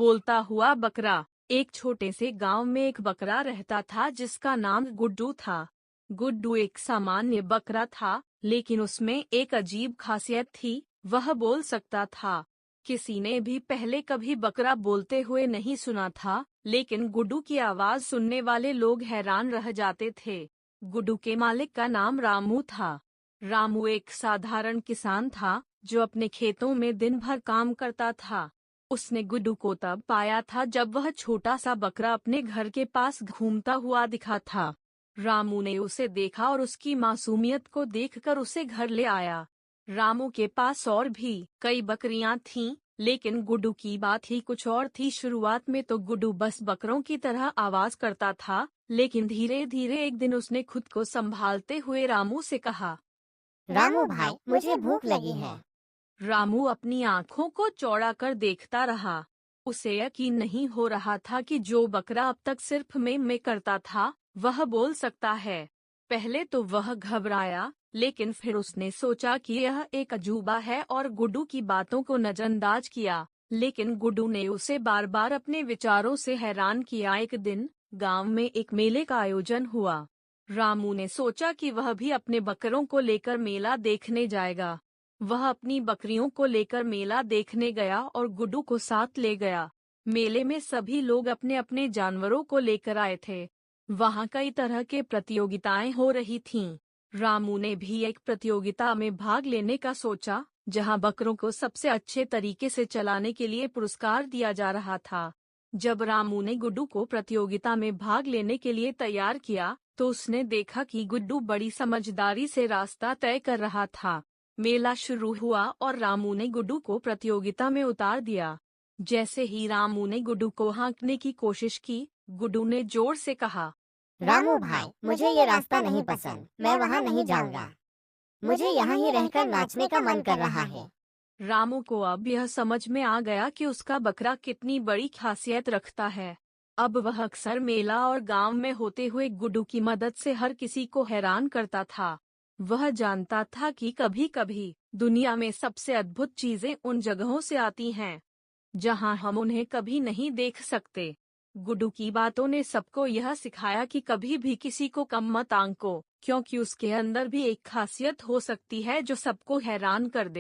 बोलता हुआ बकरा। एक छोटे से गांव में एक बकरा रहता था जिसका नाम गुड्डू था। गुड्डू एक सामान्य बकरा था, लेकिन उसमें एक अजीब खासियत थी, वह बोल सकता था। किसी ने भी पहले कभी बकरा बोलते हुए नहीं सुना था, लेकिन गुड्डू की आवाज सुनने वाले लोग हैरान रह जाते थे। गुड्डू के मालिक का नाम रामू था। रामू एक साधारण किसान था जो अपने खेतों में दिन भर काम करता था। उसने गुड्डू को तब पाया था जब वह छोटा सा बकरा अपने घर के पास घूमता हुआ दिखा था। रामू ने उसे देखा और उसकी मासूमियत को देखकर उसे घर ले आया। रामू के पास और भी कई बकरियां थीं, लेकिन गुड्डू की बात ही कुछ और थी। शुरुआत में तो गुड्डू बस बकरों की तरह आवाज करता था, लेकिन धीरे धीरे एक दिन उसने खुद को संभालते हुए रामू से कहा, रामू भाई, मुझे भूख लगी है। रामू अपनी आंखों को चौड़ा कर देखता रहा। उसे यकीन नहीं हो रहा था कि जो बकरा अब तक सिर्फ में करता था, वह बोल सकता है। पहले तो वह घबराया, लेकिन फिर उसने सोचा कि यह एक अजूबा है और गुड्डू की बातों को नजरअंदाज किया। लेकिन गुड्डू ने उसे बार बार अपने विचारों से हैरान किया। एक दिन गांव में एक मेले का आयोजन हुआ। रामू ने सोचा कि वह भी अपने बकरों को लेकर मेला देखने जाएगा। वह अपनी बकरियों को लेकर मेला देखने गया और गुड्डू को साथ ले गया। मेले में सभी लोग अपने अपने जानवरों को लेकर आए थे। वहाँ कई तरह के प्रतियोगिताएं हो रही थीं। रामू ने भी एक प्रतियोगिता में भाग लेने का सोचा, जहां बकरों को सबसे अच्छे तरीके से चलाने के लिए पुरस्कार दिया जा रहा था। जब रामू ने गुड्डू को प्रतियोगिता में भाग लेने के लिए तैयार किया, तो उसने देखा कि गुड्डू बड़ी समझदारी से रास्ता तय कर रहा था। मेला शुरू हुआ और रामू ने गुड्डू को प्रतियोगिता में उतार दिया। जैसे ही रामू ने गुड्डू को हाँकने की कोशिश की, गुड्डू ने जोर से कहा, रामू भाई, मुझे ये रास्ता नहीं पसंद, मैं वहाँ नहीं जाऊँगा। मुझे यहाँ ही रहकर नाचने का मन कर रहा है। रामू को अब यह समझ में आ गया कि उसका बकरा कितनी बड़ी खासियत रखता है। अब वह अक्सर मेला और गांव में होते हुए गुड्डू की मदद से हर किसी को हैरान करता था। वह जानता था कि कभी-कभी दुनिया में सबसे अद्भुत चीजें उन जगहों से आती हैं, जहां हम उन्हें कभी नहीं देख सकते। गुड्डू की बातों ने सबको यह सिखाया कि कभी भी किसी को कम मत आंको, क्योंकि उसके अंदर भी एक खासियत हो सकती है जो सबको हैरान कर दे।